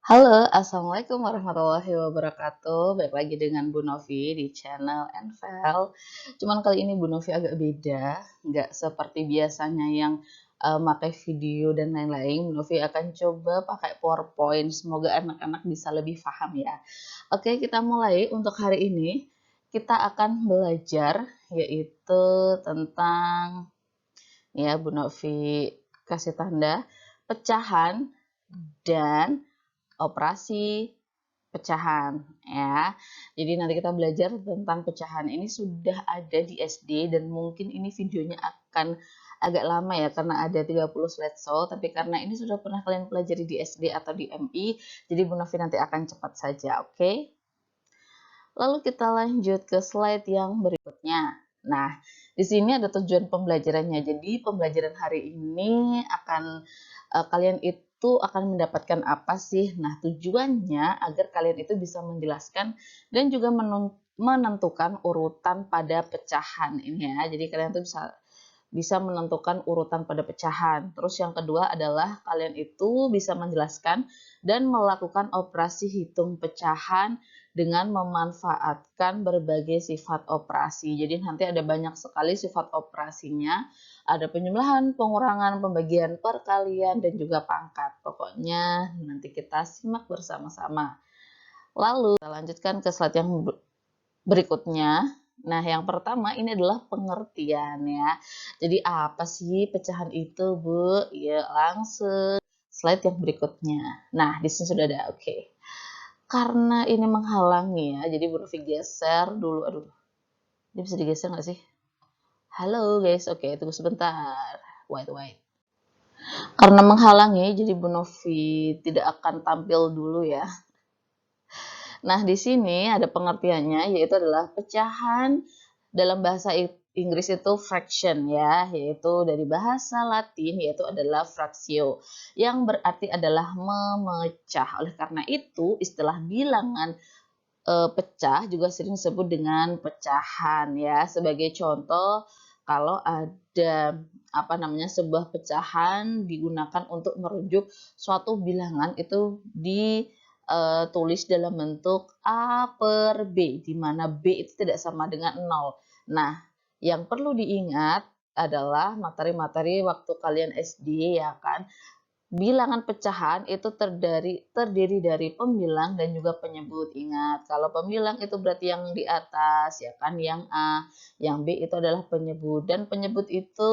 Halo, Assalamualaikum warahmatullahi wabarakatuh. Balik lagi dengan Bu Novi di channel Envel. Cuman kali ini Bu Novi agak beda, nggak seperti biasanya yang pakai video dan lain-lain. Bu Novi akan coba pakai PowerPoint. Semoga anak-anak bisa lebih paham ya. Oke, kita mulai. Untuk hari ini kita akan belajar yaitu tentang ya Bu Novi kasih tanda pecahan dan operasi pecahan ya. Jadi nanti kita belajar tentang pecahan. Ini sudah ada di SD dan mungkin ini videonya akan agak lama ya karena ada 30 slideshow, tapi karena ini sudah pernah kalian pelajari di SD atau di MI, jadi Bu Novi nanti akan cepat saja, oke? Lalu kita lanjut ke slide yang berikutnya. Nah, di sini ada tujuan pembelajarannya. Jadi pembelajaran hari ini akan kalian itu akan mendapatkan apa sih? Nah, tujuannya agar kalian itu bisa menjelaskan dan juga menentukan urutan pada pecahan ini ya. Jadi kalian tuh bisa menentukan urutan pada pecahan. Terus yang kedua adalah kalian itu bisa menjelaskan dan melakukan operasi hitung pecahan dengan memanfaatkan berbagai sifat operasi. Jadi nanti ada banyak sekali sifat operasinya. Ada penjumlahan, pengurangan, pembagian, perkalian, dan juga pangkat. Pokoknya nanti kita simak bersama-sama. Lalu kita lanjutkan ke slide yang berikutnya. Nah, yang pertama ini adalah pengertian ya. Jadi apa sih pecahan itu, Bu? Ya, langsung slide yang berikutnya. Nah, di sini sudah ada. Oke. Karena ini menghalangi ya, jadi Bu Novi geser dulu. Aduh, ini bisa digeser nggak sih? Halo guys, oke, tunggu sebentar. Wait. Karena menghalangi, jadi Bu Novi tidak akan tampil dulu ya. Nah, di sini ada pengertiannya, yaitu adalah pecahan dalam bahasa Inggris itu fraction ya, yaitu dari bahasa Latin yaitu adalah fractio, yang berarti adalah memecah. Oleh karena itu, istilah bilangan pecah juga sering disebut dengan pecahan ya. Sebagai contoh, kalau ada sebuah pecahan digunakan untuk merujuk suatu bilangan itu ditulis dalam bentuk A per B, di mana B itu tidak sama dengan 0. Nah, yang perlu diingat adalah materi-materi waktu kalian SD ya kan. Bilangan pecahan itu terdiri dari pembilang dan juga penyebut. Ingat, kalau pembilang itu berarti yang di atas, ya kan, yang A. Yang B itu adalah penyebut. Dan penyebut itu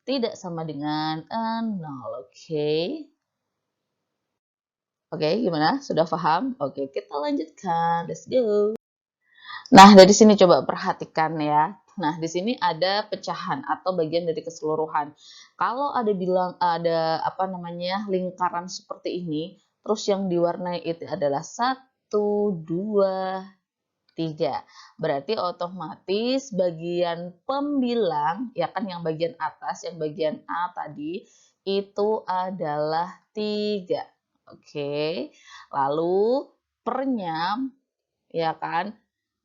tidak sama dengan 0, oke? Oke, gimana? Sudah paham? Oke, kita lanjutkan. Let's go. Nah, dari sini coba perhatikan ya. Nah, di sini ada pecahan atau bagian dari keseluruhan. Kalau ada lingkaran seperti ini, terus yang diwarnai itu adalah 1, 2, 3. Berarti otomatis bagian pembilang, ya kan yang bagian atas, yang bagian A tadi, itu adalah 3. Oke. Lalu pernya, ya kan,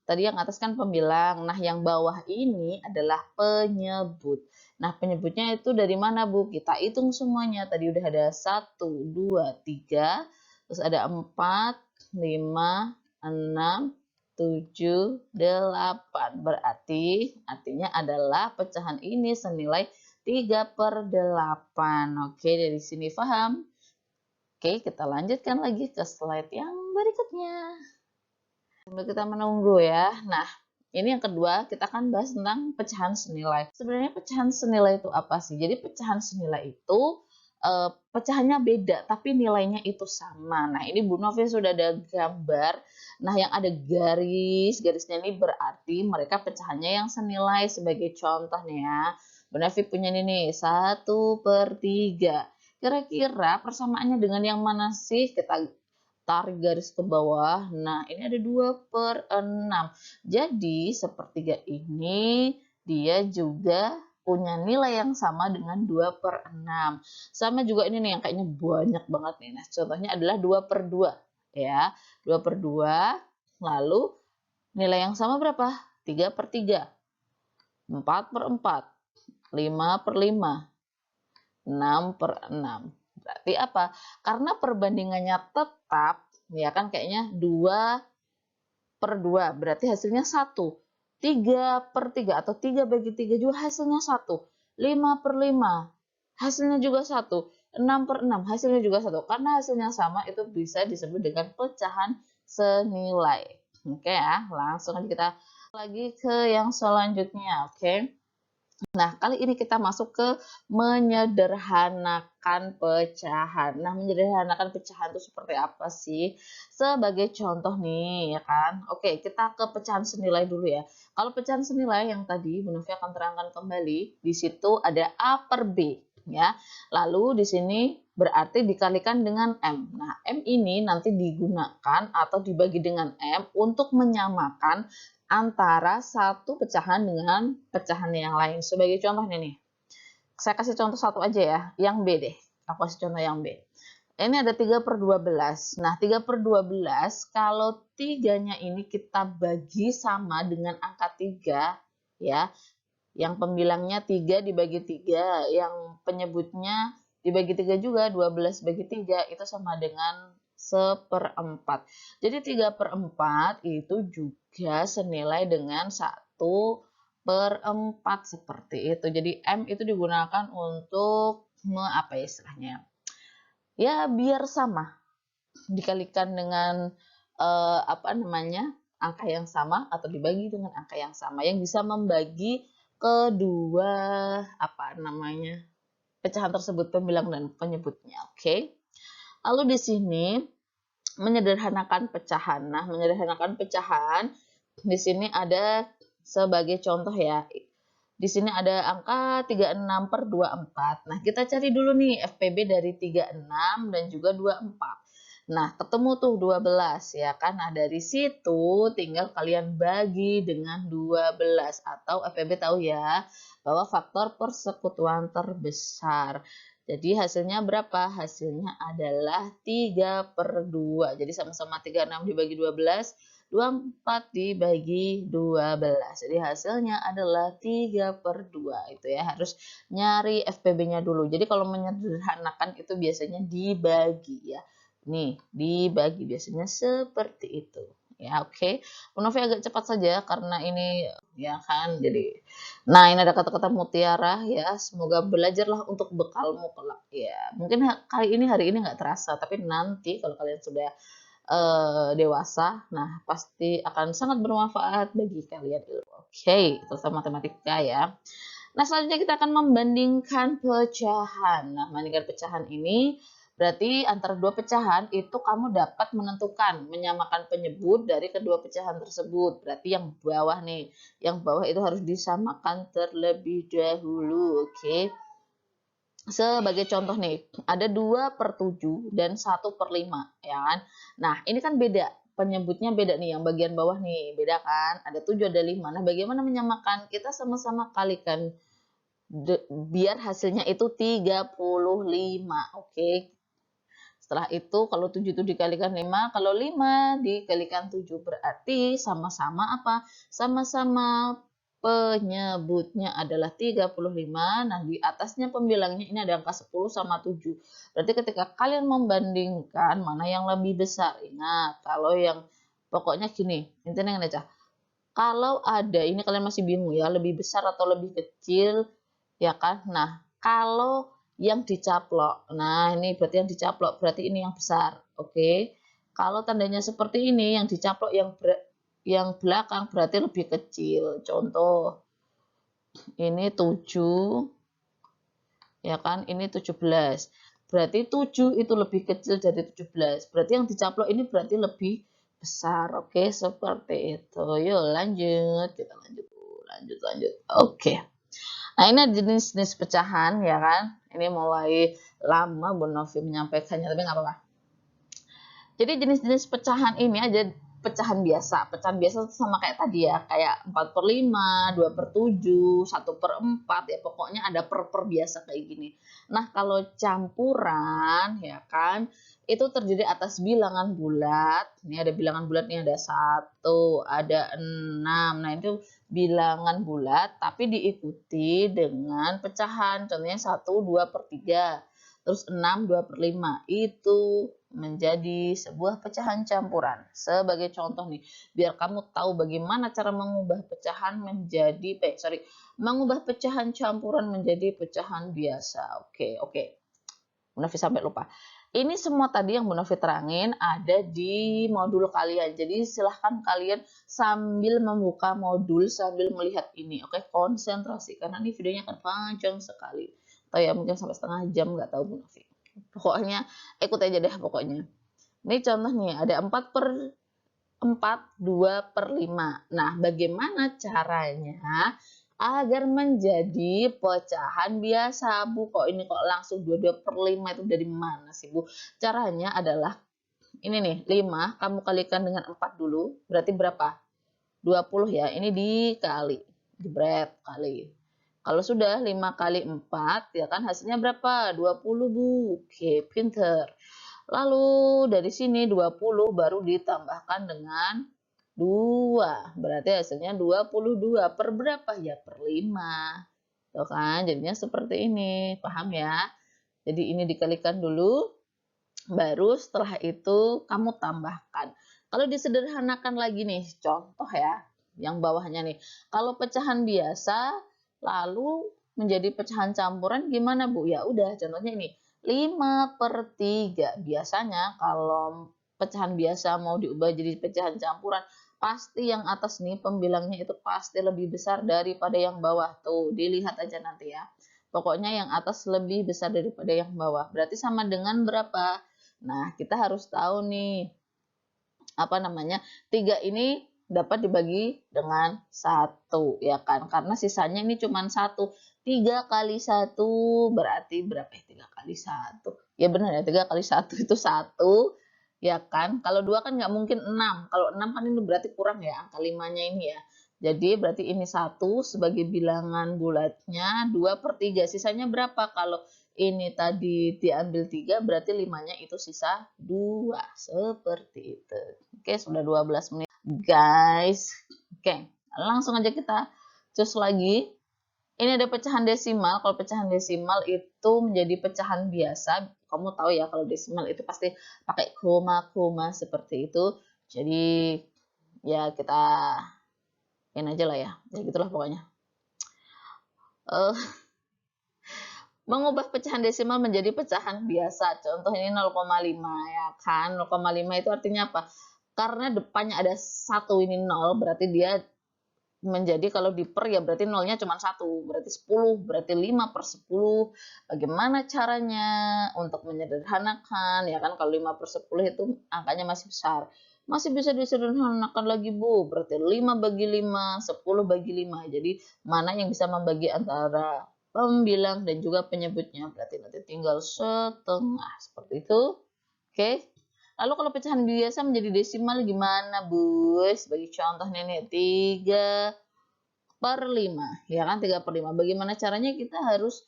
tadi yang atas kan pembilang. Nah, yang bawah ini adalah penyebut. Nah, penyebutnya itu dari mana, Bu? Kita hitung semuanya. Tadi udah ada 1, 2, 3. Terus ada 4, 5, 6, 7, 8. Berarti artinya adalah pecahan ini senilai 3/8. Oke, dari sini paham? Oke, kita lanjutkan lagi ke slide yang berikutnya. Sambil kita menunggu ya. Nah, ini yang kedua, kita akan bahas tentang pecahan senilai. Sebenarnya pecahan senilai itu apa sih? Jadi pecahan senilai itu pecahannya beda, tapi nilainya itu sama. Nah, ini Bu Novi sudah ada gambar. Nah, yang ada garisnya ini berarti mereka pecahannya yang senilai. Sebagai contoh nih ya, Bu Novi punya ini nih, 1/3. Kira-kira persamaannya dengan yang mana sih? Kita tarik garis ke bawah. Nah, ini ada 2/6. Jadi, sepertiga ini dia juga punya nilai yang sama dengan 2/6. Sama juga ini nih yang kayaknya banyak banget nih. Nah, contohnya adalah 2/2 ya. 2/2 lalu nilai yang sama berapa? 3/3, 4/4, 5/5, 6/6. Berarti apa? Karena perbandingannya tetap, ya kan kayaknya 2/2, berarti hasilnya 1. 3/3 atau 3/3 juga hasilnya 1. 5/5, hasilnya juga 1. 6/6, hasilnya juga 1. Karena hasilnya sama, itu bisa disebut dengan pecahan senilai. Oke ya, langsung aja kita lagi ke yang selanjutnya, oke. Nah, kali ini kita masuk ke menyederhanakan pecahan. Nah, menyederhanakan pecahan itu seperti apa sih? Sebagai contoh nih, ya kan? Oke, kita ke pecahan senilai dulu ya. Kalau pecahan senilai yang tadi Bu Novi akan terangkan kembali, di situ ada A per B, ya. Lalu di sini berarti dikalikan dengan M. Nah, M ini nanti digunakan atau dibagi dengan M untuk menyamakan antara satu pecahan dengan pecahan yang lain. Sebagai contohnya nih, saya kasih contoh satu aja ya, yang B deh. Aku kasih contoh yang B. Ini ada 3/12. Nah, 3/12, kalau tiganya ini kita bagi sama dengan angka 3, ya, yang pembilangnya 3 dibagi 3, yang penyebutnya dibagi 3 juga, 12 bagi 3, itu sama dengan 1/4. Jadi 3/4 itu juga senilai dengan 1/4 seperti itu. Jadi M itu digunakan untuk apa ya istilahnya? Ya biar sama, dikalikan dengan apa namanya? Angka yang sama atau dibagi dengan angka yang sama yang bisa membagi kedua apa namanya? Pecahan tersebut, pembilang dan penyebutnya. Oke. Lalu di sini menyederhanakan pecahan. Nah, menyederhanakan pecahan di sini ada sebagai contoh ya. Di sini ada angka 36/24. Nah, kita cari dulu nih FPB dari 36 dan juga 24. Nah, ketemu tuh 12 ya kan. Nah, dari situ tinggal kalian bagi dengan 12 atau FPB tahu ya bahwa faktor persekutuan terbesar. Jadi hasilnya berapa? Hasilnya adalah 3/2. Jadi sama-sama 36 dibagi 12, 24 dibagi 12. Jadi hasilnya adalah 3/2. Itu ya, harus nyari FPB-nya dulu. Jadi kalau menyederhanakan itu biasanya dibagi ya. Nih, dibagi biasanya seperti itu. Ya, oke. Bu Novi agak cepat saja karena ini ya kan. Jadi nah, ini ada kata-kata mutiara ya. Semoga belajarlah untuk bekalmu kelak ya. Mungkin hari ini nggak terasa, tapi nanti kalau kalian sudah dewasa, nah pasti akan sangat bermanfaat bagi kalian ilmu. Oke, itu sama matematika ya. Nah, selanjutnya kita akan membandingkan pecahan. Nah, membandingkan pecahan ini berarti antara dua pecahan itu kamu dapat menentukan, menyamakan penyebut dari kedua pecahan tersebut. Berarti yang bawah nih, yang bawah itu harus disamakan terlebih dahulu. Oke. Sebagai contoh nih, ada 2/7 dan 1/5, ya kan? Nah, ini kan beda, penyebutnya beda nih, yang bagian bawah nih, beda kan? Ada 7, ada 5. Nah, bagaimana menyamakan? Kita sama-sama kalikan, biar hasilnya itu 35, oke? Setelah itu, kalau 7 itu dikalikan 5, kalau 5 dikalikan 7, berarti sama-sama apa? Sama-sama penyebutnya adalah 35. Nah, di atasnya pembilangnya ini ada angka 10 sama 7. Berarti ketika kalian membandingkan mana yang lebih besar. Ingat, kalau yang pokoknya gini, intinya yang aja. Kalau ada, ini kalian masih bingung ya, lebih besar atau lebih kecil, ya kan? Nah, kalau yang dicaplok, nah ini berarti yang dicaplok, berarti ini yang besar, oke? Kalau tandanya seperti ini, yang dicaplok yang belakang berarti lebih kecil. Contoh, ini 7, ya kan? Ini 17. Berarti 7 itu lebih kecil dari 17. Berarti yang dicaplok ini berarti lebih besar. Oke, seperti itu. Yuk lanjut. Kita lanjut. Lanjut. Oke. Nah, ini ada jenis-jenis pecahan ya kan. Ini mulai lama Bu Novi menyampaikannya, tapi nggak apa-apa. Jadi jenis-jenis pecahan ini aja pecahan biasa. Pecahan biasa sama kayak tadi ya, kayak 4/5, 2/7, 1/4 ya, pokoknya ada per biasa kayak gini. Nah, kalau campuran ya kan, itu terdiri atas bilangan bulat. Ini ada bilangan bulat nih, ada 1, ada 6. Nah, itu bilangan bulat tapi diikuti dengan pecahan. Contohnya 1, 2/3. terus 6 2/5 itu menjadi sebuah pecahan campuran. Sebagai contoh nih, biar kamu tahu bagaimana cara mengubah pecahan menjadi mengubah pecahan campuran menjadi pecahan biasa. Oke. Bu Novi sampai lupa. Ini semua tadi yang Bu Novi terangin ada di modul kalian. Jadi silahkan kalian sambil membuka modul, sambil melihat ini. Oke, konsentrasi. Karena ini videonya akan panjang sekali. Atau ya mungkin sampai setengah jam, nggak tahu Bu Novi. Pokoknya ikut aja deh pokoknya. Ini contoh nih, ada 2/5. Nah, bagaimana caranya agar menjadi pecahan biasa, Bu? Kok ini kok langsung 2/5 itu dari mana sih, Bu? Caranya adalah ini nih, 5 kamu kalikan dengan 4 dulu, berarti berapa? 20 ya. Ini dikali, jebret kali. Kalau sudah 5 kali 4, ya kan hasilnya berapa? 20, Bu. Oke, pinter. Lalu dari sini 20 baru ditambahkan dengan 2. Berarti hasilnya 22 per berapa? Ya per 5. Tuh kan, jadinya seperti ini. Paham ya? Jadi ini dikalikan dulu, baru setelah itu kamu tambahkan. Kalau disederhanakan lagi nih, contoh ya, yang bawahnya nih. Kalau pecahan biasa, lalu menjadi pecahan campuran gimana, Bu? Ya udah, contohnya ini. 5/3. Biasanya kalau pecahan biasa mau diubah jadi pecahan campuran, pasti yang atas nih pembilangnya itu pasti lebih besar daripada yang bawah. Tuh, dilihat aja nanti ya. Pokoknya yang atas lebih besar daripada yang bawah. Berarti sama dengan berapa? Nah, kita harus tahu nih, apa namanya, 3 ini dapat dibagi dengan 1, ya kan? Karena sisanya ini cuma 1. 3 kali 1 berarti berapa ya? 3 kali 1. Ya benar ya, 3 kali 1 itu 1, ya kan? Kalau 2 kan nggak mungkin 6. Kalau 6 kan ini berarti kurang ya, angka 5-nya ini ya. Jadi berarti ini 1 sebagai bilangan bulatnya, 2/3. Sisanya berapa? Kalau ini tadi diambil 3, berarti 5-nya itu sisa 2. Seperti itu. Oke, sudah 12 menit. Guys, oke, langsung aja kita cus lagi. Ini ada pecahan desimal. Kalau pecahan desimal itu menjadi pecahan biasa. Kamu tahu ya, kalau desimal itu pasti pakai koma-koma seperti itu. Jadi, ya kita ini aja lah ya. Ya gitulah pokoknya. Mengubah pecahan desimal menjadi pecahan biasa. Contoh ini 0,5 ya kan. 0,5 itu artinya apa? Karena depannya ada 1 ini 0, berarti dia menjadi kalau diper ya berarti nolnya cuma 1, berarti 10, berarti 5/10. Bagaimana caranya untuk menyederhanakan? Ya kan kalau 5/10 itu angkanya masih besar. Masih bisa disederhanakan lagi, Bu. Berarti 5/5, 10/5. Jadi mana yang bisa membagi antara pembilang dan juga penyebutnya? Berarti nanti tinggal setengah seperti itu. Oke. Lalu kalau pecahan biasa menjadi desimal gimana, Bu? Sebagai contoh nih 3/5, ya kan 3/5. Bagaimana caranya? Kita harus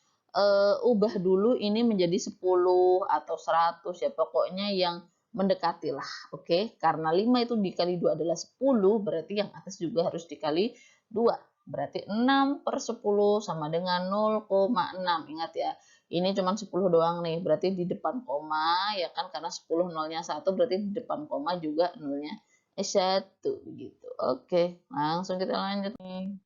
ubah dulu ini menjadi 10 atau 100 ya, pokoknya yang mendekati lah, oke? Karena 5 itu dikali 2 adalah 10, berarti yang atas juga harus dikali 2. Berarti 6/10 sama dengan 0,6. Ingat ya, ini cuma 10 doang nih, berarti di depan koma, ya kan? Karena 10 nolnya 1, berarti di depan koma juga nolnya 1, gitu. Oke, langsung kita lanjut nih.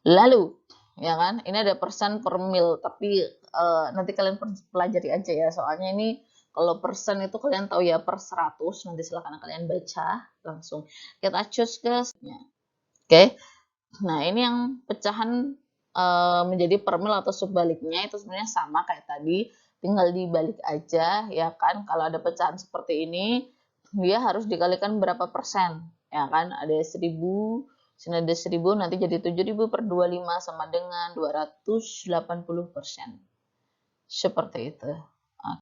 Lalu, ya kan, ini ada persen per mil, tapi nanti kalian pelajari aja ya, soalnya ini kalau persen itu kalian tahu ya per 100, nanti silahkan kalian baca langsung. Kita cus ke oke. Nah, ini yang pecahan menjadi per mil atau sebaliknya itu sebenarnya sama kayak tadi, tinggal dibalik aja ya kan. Kalau ada pecahan seperti ini, dia harus dikalikan berapa persen, ya kan? Ada 1000, sini ada 1000, nanti jadi 7000 per 25 sama dengan 280%. Seperti itu.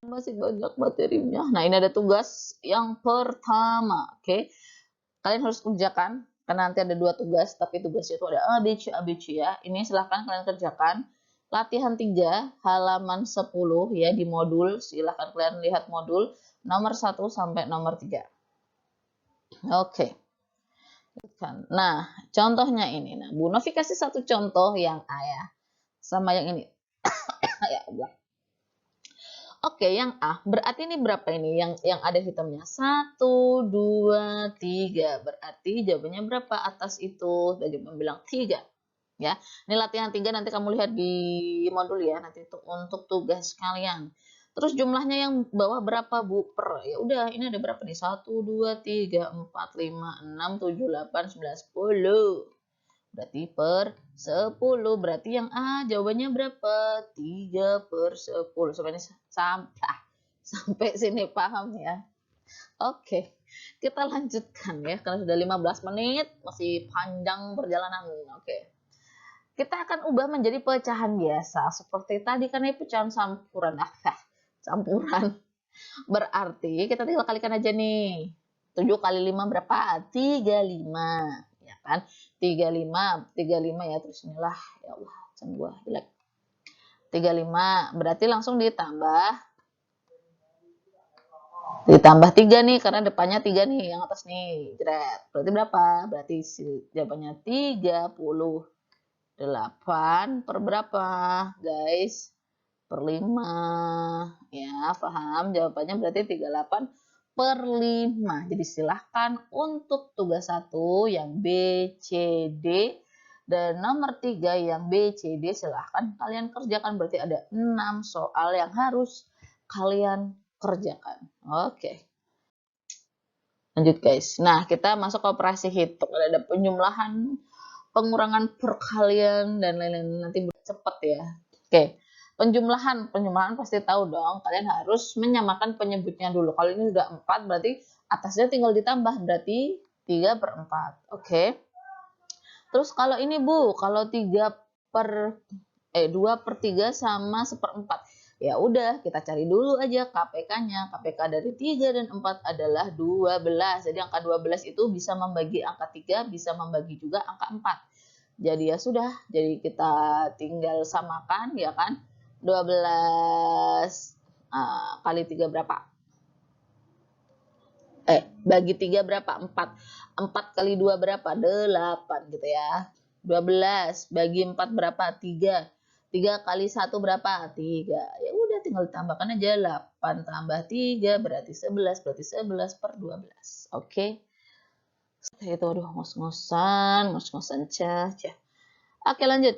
Masih banyak materinya. Nah, ini ada tugas yang pertama, oke? Kalian harus kerjakan, karena nanti ada 2 tugas, tapi tugasnya itu ada A, B, C ya. Ini silahkan kalian kerjakan. Latihan 3, halaman 10 ya di modul. Silahkan kalian lihat modul nomor 1 sampai nomor 3. Oke. Nah, contohnya ini. Nah, Bu Novi kasih satu contoh yang A ya. Sama yang ini. Ya Allah. Oke, yang A. Berarti ini berapa ini? Yang ada hitamnya. 1, 2, 3. Berarti jawabannya berapa atas itu? Tadi bilang 3. Ya, ini latihan 3 nanti kamu lihat di modul ya, nanti untuk tugas kalian. Terus jumlahnya yang bawah berapa, Bu? Per. Ya udah, ini ada berapa nih? 1, 2, 3, 4, 5, 6, 7, 8, 9, 10. Berarti per 10. Berarti yang A jawabannya berapa? 3 per 10. Sampai sini paham ya? Oke, kita lanjutkan ya. Karena sudah 15 menit, masih panjang perjalanan. Oke. Kita akan ubah menjadi pecahan biasa. Seperti tadi kan ini pecahan campuran. Campuran. Berarti kita tinggal kalikan aja nih. 7 kali 5 berapa? 35. Ya kan? 35 ya. Terus inilah. Ya Allah, can gua jelek. 35. Berarti langsung ditambah 3 nih, karena depannya 3 nih, yang atas nih. Jret. Berarti berapa? Berarti jawabannya 38 per berapa, guys? Per 5. Ya, paham? Jawabannya berarti 38 per 5. Jadi silahkan untuk tugas 1 yang B, C, D, dan nomor 3 yang B, C, D silahkan kalian kerjakan. Berarti ada 6 soal yang harus kalian kerjakan. Oke. Lanjut guys. Nah, kita masuk ke operasi hitung. Ada penjumlahan, pengurangan perkalian, dan lain-lain. Nanti cepet ya. Oke. Penjumlahan pasti tahu dong. Kalian harus menyamakan penyebutnya dulu. Kalau ini sudah 4, berarti atasnya tinggal ditambah. Berarti 3 per 4. Oke. Terus kalau ini Bu, kalau 2 per 3 sama 1/4. Ya udah, kita cari dulu aja KPK-nya. KPK dari 3 dan 4 adalah 12. Jadi angka 12 itu bisa membagi angka 3, bisa membagi juga angka 4. Jadi ya sudah, jadi kita tinggal samakan ya kan. 12 kali 3 berapa? Bagi 3 berapa? 4. 4 kali 2 berapa? 8 gitu ya. 12 bagi 4 berapa? 3. 3 kali 1 berapa? 3. Ya udah tinggal tambahkan aja 8 tambah 3 berarti 11. Berarti 11 per 12. Oke. Itu aduh ngos-ngosan cah. Oke, lanjut.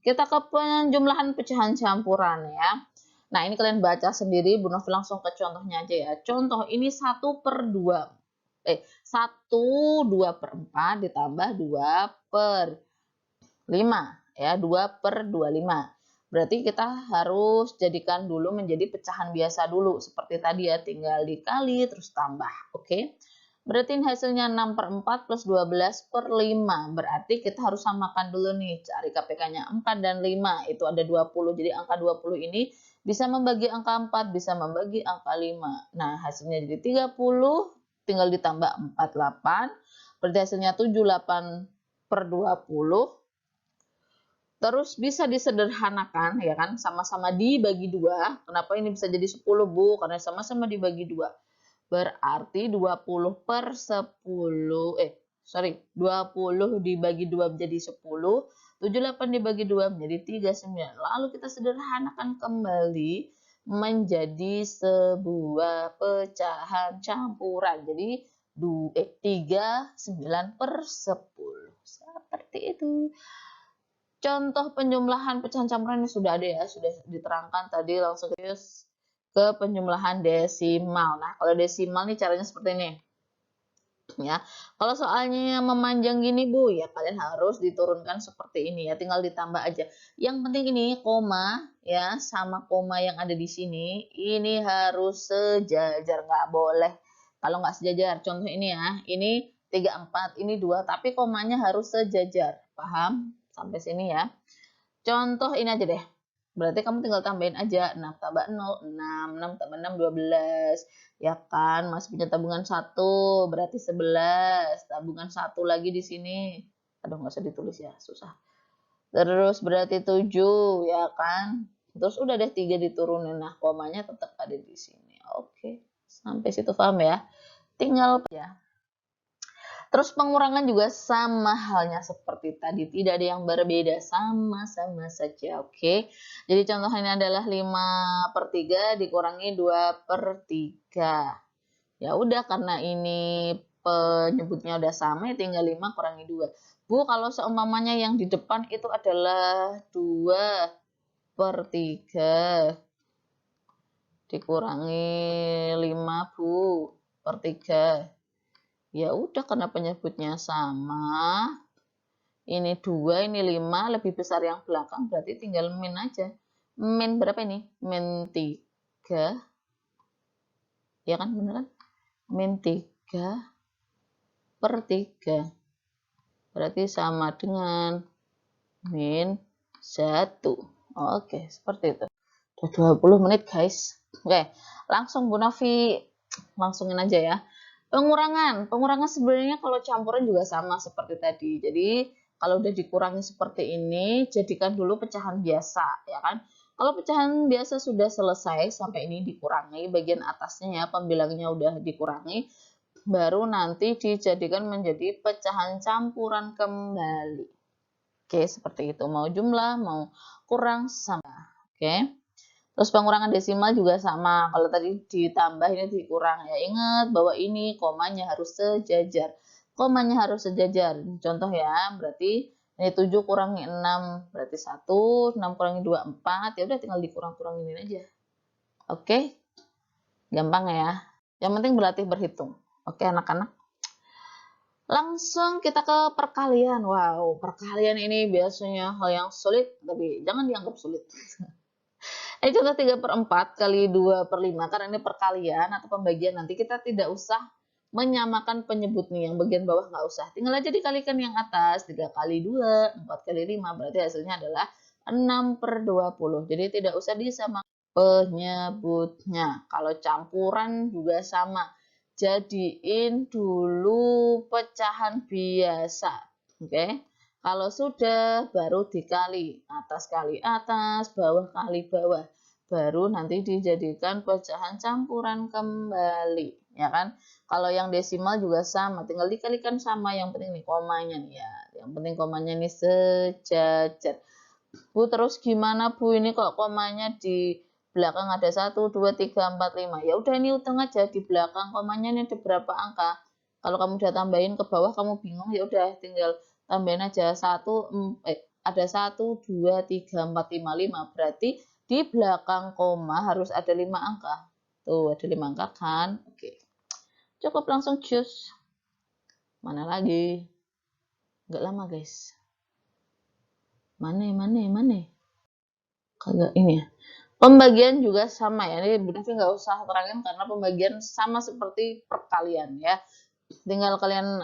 Kita ke penjumlahan pecahan campuran ya. Nah, ini kalian baca sendiri, Bu Novi langsung ke contohnya aja ya. Contoh ini 1 per 2. 1 2 per 4 ditambah 2 per 5 ya, 2 per 25. Berarti kita harus jadikan dulu menjadi pecahan biasa dulu seperti tadi ya, tinggal dikali terus tambah. Oke. Berarti hasilnya 6 per 4 plus 12 per 5. Berarti kita harus samakan dulu nih, cari KPK-nya 4 dan 5. Itu ada 20. Jadi angka 20 ini bisa membagi angka 4, bisa membagi angka 5. Nah, hasilnya jadi 30, tinggal ditambah 48. Berarti hasilnya 78 per 20. Terus bisa disederhanakan ya kan, sama-sama dibagi 2. Kenapa ini bisa jadi 10 Bu? Karena sama-sama dibagi 2. Berarti 20 per 10, 20 dibagi 2 menjadi 10, 78 dibagi 2 menjadi 39. Lalu kita sederhanakan kembali menjadi sebuah pecahan campuran. Jadi 39 per 10. Seperti itu. Contoh penjumlahan pecahan campuran ini sudah ada ya, sudah diterangkan tadi, langsung ke penjumlahan desimal. Nah, kalau desimal nih caranya seperti ini. Ya. Kalau soalnya memanjang gini Bu, ya kalian harus diturunkan seperti ini ya, tinggal ditambah aja. Yang penting ini koma ya sama koma yang ada di sini, ini harus sejajar, nggak boleh kalau nggak sejajar. Contoh ini ya, ini 34, ini 2, tapi komanya harus sejajar. Paham? Sampai sini ya. Contoh ini aja deh. Berarti kamu tinggal tambahin aja 6 tambah 0, 6, 6 tambah 6, 12. Ya kan, masih punya tabungan 1, berarti 11. Tabungan 1 lagi di sini. Aduh, nggak usah ditulis ya, susah. Terus berarti 7, ya kan. Terus udah deh 3 diturunin. Nah, komanya tetap ada di sini. Oke, sampai situ paham ya. Tinggal ya. Terus pengurangan juga sama halnya seperti tadi, tidak ada yang berbeda, sama-sama saja, oke. Jadi contohnya adalah 5/3 dikurangi 2/3. Ya udah, karena ini penyebutnya udah sama, ya tinggal 5 kurangi 2. Bu, kalau seumpamanya yang di depan itu adalah 2/3 dikurangi 5, Bu, per 3. Ya udah, karena penyebutnya sama, ini 2, ini 5, lebih besar yang belakang, berarti tinggal min aja. Min berapa ini? Min 3. Ya kan, beneran? Min 3/3. Berarti sama dengan min 1. Oke, seperti itu. Udah 20 menit, guys. Oke, langsung Bu Novi langsungin aja ya. Pengurangan sebenarnya kalau campuran juga sama seperti tadi. Jadi kalau udah dikurangi seperti ini, jadikan dulu pecahan biasa, ya kan? Kalau pecahan biasa sudah selesai sampai ini dikurangi, bagian atasnya ya pembilangnya udah dikurangi, baru nanti dijadikan menjadi pecahan campuran kembali. Oke, seperti itu. Mau jumlah, mau kurang, sama. Oke. Terus pengurangan desimal juga sama. Kalau tadi ditambah, ini dikurang. Ya ingat bahwa ini komanya harus sejajar. Komanya harus sejajar. Contoh ya, berarti ini 7 kurangi 6, berarti 1. 6 kurangi 2, 4. Ya udah, tinggal dikurang-kurangin aja. Oke? Gampang ya. Yang penting berlatih berhitung. Oke, anak-anak. Langsung kita ke perkalian. Wow, perkalian ini biasanya hal yang sulit, tapi jangan dianggap sulit. Contoh 3/4 kali 2/5, karena ini perkalian atau pembagian, nanti kita tidak usah menyamakan penyebut nih, yang bagian bawah nggak usah. Tinggal aja dikalikan yang atas, 3 kali 2, 4 kali 5, berarti hasilnya adalah 6/20. Jadi tidak usah disamakan penyebutnya. Kalau campuran juga sama. Jadiin dulu pecahan biasa. Oke. Kalau sudah, baru dikali, atas kali atas, bawah kali bawah. Baru nanti dijadikan pecahan campuran kembali, ya kan? Kalau yang desimal juga sama, tinggal dikalikan sama, yang penting nih komanya nih ya. Yang penting komanya ini sejajar. Bu, terus gimana Bu, ini kok komanya di belakang ada 1, 2, 3, 4, 5. Ya udah, ini hitung aja di belakang komanya ini ada berapa angka. Kalau kamu udah tambahin ke bawah kamu bingung, ya udah tinggal tambahin aja ada 1, 2, 3, 4, 5, 5. Berarti di belakang koma harus ada 5 angka. Tuh, ada 5 angka kan? Oke. Cukup, langsung cus. Mana lagi? Nggak lama, guys. Mana? Kagak ini ya. Pembagian juga sama ya. Ini benar sih nggak usah terangin karena pembagian sama seperti perkalian ya. Tinggal kalian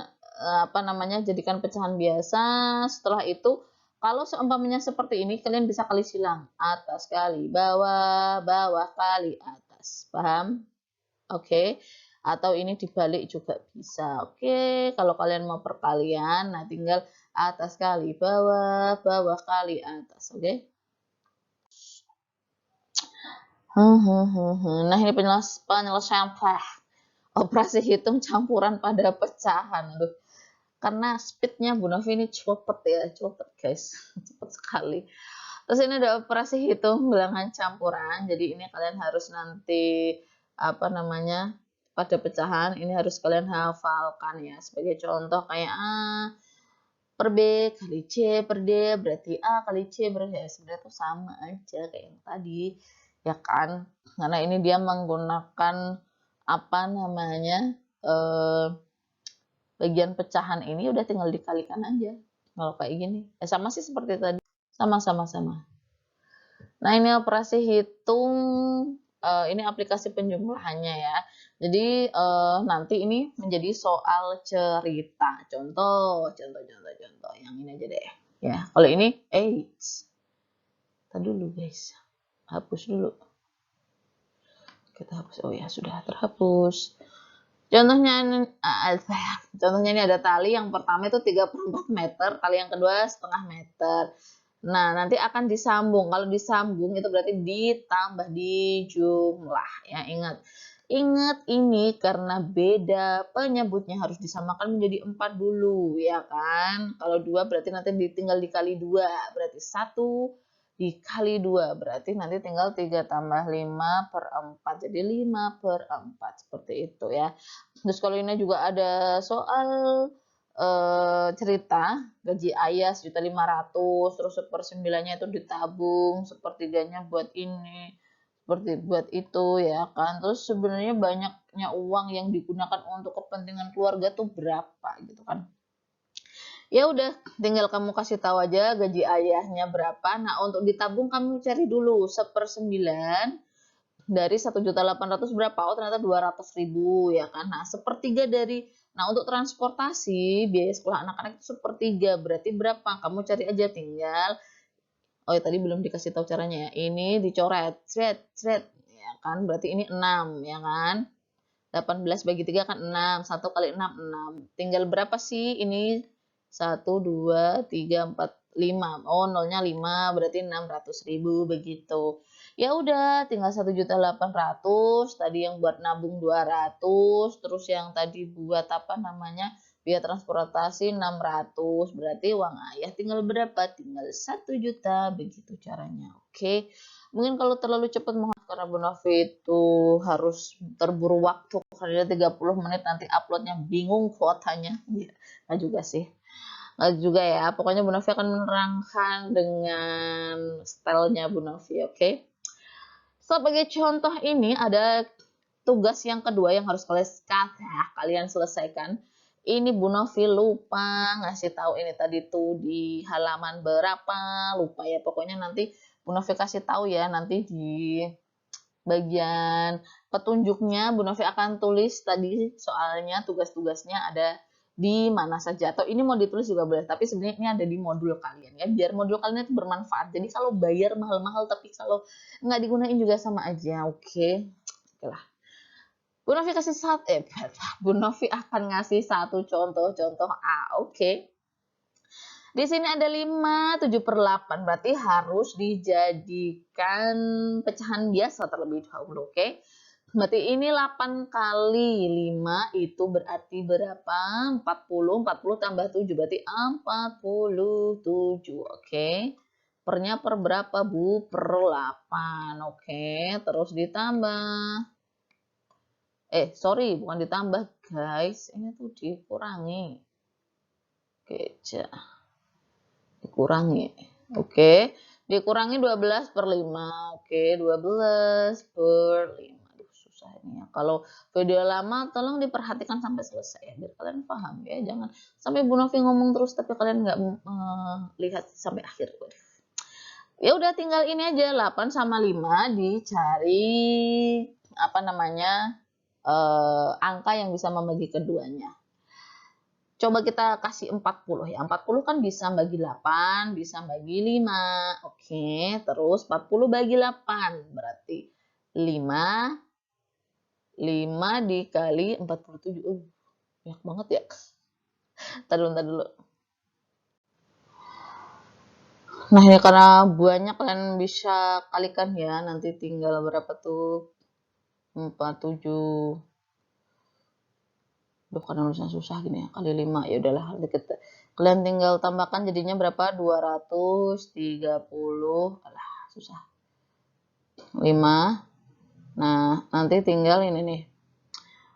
jadikan pecahan biasa. Setelah itu kalau seumpamanya seperti ini, kalian bisa kali silang. Atas kali bawah, bawah kali atas. Paham? Oke. Atau ini dibalik juga bisa. Oke. Kalau kalian mau perkalian, nah tinggal atas kali bawah, bawah kali atas. Oke. Nah, ini penyelesaian operasi hitung campuran pada pecahan. Aduh. Karena speednya Bu Novi ini cepet ya, cepet guys, cepet sekali. Terus ini ada operasi hitung bilangan campuran. Jadi ini kalian harus nanti pada pecahan ini harus kalian hafalkan ya. Sebagai contoh kayak A per B kali C per D berarti A kali C berarti ya, sebenarnya itu sama aja kayak yang tadi ya kan, karena ini dia menggunakan bagian pecahan ini udah tinggal dikalikan aja. Kalau kayak gini sama sih seperti tadi, sama. Nah, ini operasi hitung, ini aplikasi penjumlahannya ya. Jadi nanti ini menjadi soal cerita. Contoh yang ini aja deh. Ya, kalau ini tadi dulu guys, hapus dulu. Kita hapus. Oh ya, sudah terhapus. Contohnya ini ada tali yang pertama itu 3/4 meter, tali yang kedua 1/2 meter. Nah, nanti akan disambung. Kalau disambung itu berarti ditambah di jumlah. Ya, ingat. Ingat ini karena beda, penyebutnya harus disamakan menjadi 4 dulu, ya kan? Kalau 2 berarti nanti tinggal dikali 2, berarti 1 dikali 2, berarti nanti tinggal 3 tambah 5 per 4, jadi 5 per 4, seperti itu ya. Terus kalau ini juga ada soal cerita gaji ayah 1.500.000, terus 1/9-nya itu ditabung, 1/3-nya buat ini, seperti buat itu ya kan. Terus sebenarnya banyaknya uang yang digunakan untuk kepentingan keluarga tuh berapa gitu kan. Ya udah, tinggal kamu kasih tahu aja gaji ayahnya berapa. Nah, untuk ditabung kamu cari dulu 1/9 dari 1.800.000 berapa? Oh, ternyata 200.000 ya kan. Nah, sepertiga dari untuk transportasi biaya sekolah anak-anak itu sepertiga, berarti berapa? Kamu cari aja tinggal. Oh, ya tadi belum dikasih tahu caranya ya. Ini dicoret, cret, ya kan? Berarti ini 6 ya kan? 18 bagi 3 kan 6. 1 kali 6 6. Tinggal berapa sih ini? 1 2 3 4 5. Oh, nolnya 5 berarti 600.000 begitu. Ya udah, tinggal 1.800.000, tadi yang buat nabung 200, terus yang tadi buat apa namanya? Biaya transportasi 600, berarti uang ayah tinggal berapa? Tinggal 1 juta, begitu caranya. Oke. Mungkin kalau terlalu cepat karena Bu Novi itu harus terburu waktu karena 30 menit nanti uploadnya bingung kuotanya. Ya, nggak juga sih. Nggak juga ya. Pokoknya Bu Novi akan menerangkan dengan stylenya Bu Novi, oke? Sebagai contoh ini ada tugas yang kedua yang harus kalian selesaikan. Ini Bu Novi lupa ngasih tahu ini tadi tuh di halaman berapa, lupa ya. Pokoknya nanti Bu Novi kasih tahu ya nanti di bagian petunjuknya. Bu Novi akan tulis tadi soalnya tugas-tugasnya ada di mana saja, atau ini mau ditulis juga boleh, tapi sebenarnya ini ada di modul kalian ya, biar modul kalian itu bermanfaat. Jadi kalau bayar mahal-mahal tapi kalau nggak digunain juga sama aja, oke? Oke lah. Bu Novi kasih Bu Novi akan ngasih satu contoh A, oke? Di sini ada 5, 7/8, berarti harus dijadikan pecahan biasa terlebih dahulu, oke? Berarti ini 8 kali 5 itu berarti berapa? 40 tambah 7 berarti 47, oke? Pernya per berapa, Bu? Per 8, oke? Terus ditambah. Sorry, bukan ditambah, guys. Ini tuh dikurangi. Oke, dikurangi. Oke, dikurangi 12/5. Oke, 12/5. Aduh, susah ini ya. Kalau video lama tolong diperhatikan sampai selesai ya, biar kalian paham ya. Jangan sampai Bu Novi ngomong terus tapi kalian nggak lihat sampai akhir. Ya udah tinggal ini aja, 8 sama 5 dicari apa namanya? Angka yang bisa membagi keduanya. Coba kita kasih 40 ya. 40 kan bisa bagi 8, bisa bagi 5. Oke, terus 40 bagi 8 berarti 5 dikali 47. Banyak banget ya. Entar dulu. Nah, ya karena banyak kalian bisa kalikan ya. Nanti tinggal berapa tuh? 47. Duh, karena nulisnya susah gini ya, kali 5, ya udahlah deket. Kalian tinggal tambahkan jadinya berapa? 230. Alah, susah. 5. Nah, nanti tinggal ini nih.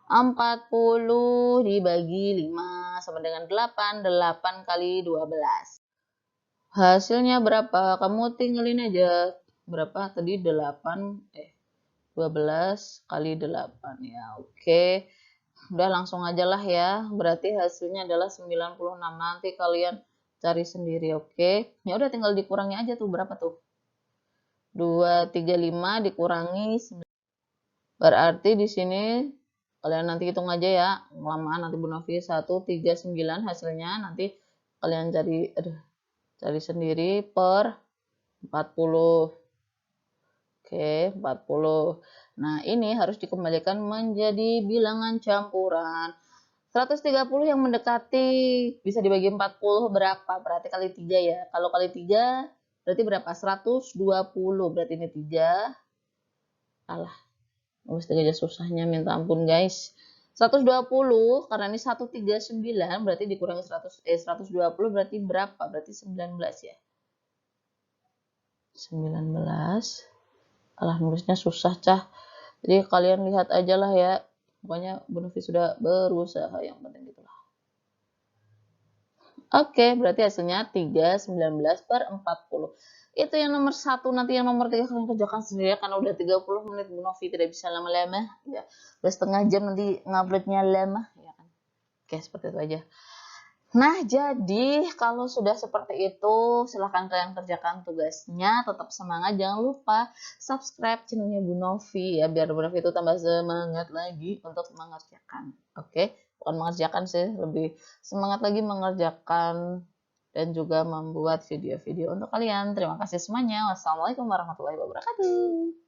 40 dibagi 5 sama dengan 8. 8 kali 12. Hasilnya berapa? Kamu tinggalin aja. Berapa tadi? 12 kali 8 ya. Oke. Udah langsung aja lah ya. Berarti hasilnya adalah 96. Nanti kalian cari sendiri, oke? Ya udah tinggal dikurangi aja tuh berapa tuh? 235 dikurangi 9. Berarti di sini kalian nanti hitung aja ya. Lama nanti Bu Novi 139 hasilnya. Nanti kalian cari sendiri per 40. Oke, 40. Nah, ini harus dikembalikan menjadi bilangan campuran. 130 yang mendekati bisa dibagi 40 berapa? Berarti kali 3 ya. Kalau kali 3 berarti berapa? 120. Berarti ini 3. Alah. Rumus 3 aja susahnya minta ampun guys. 120 karena ini 139 berarti dikurangi 120 berarti berapa? Berarti 19 ya. 19. Alah nulisnya susah cah. Jadi kalian lihat aja lah ya. Pokoknya Bu Novi sudah berusaha, yang penting gitulah. Oke, berarti hasilnya 3/19/40. Itu yang nomor 1, nanti yang nomor 3 kalian kerjakan sendiri karena udah 30 menit Bu Novi tidak bisa lama-lama ya. Udah setengah jam nanti nguploadnya lama ya kan. Oke, seperti itu aja. Nah, jadi kalau sudah seperti itu, silahkan kalian kerjakan tugasnya, tetap semangat, jangan lupa subscribe channelnya Bu Novi ya, biar Bu Novi itu tambah semangat lagi untuk mengerjakan. Oke, bukan mengerjakan sih, lebih semangat lagi mengerjakan dan juga membuat video-video untuk kalian. Terima kasih semuanya. Wassalamualaikum warahmatullahi wabarakatuh.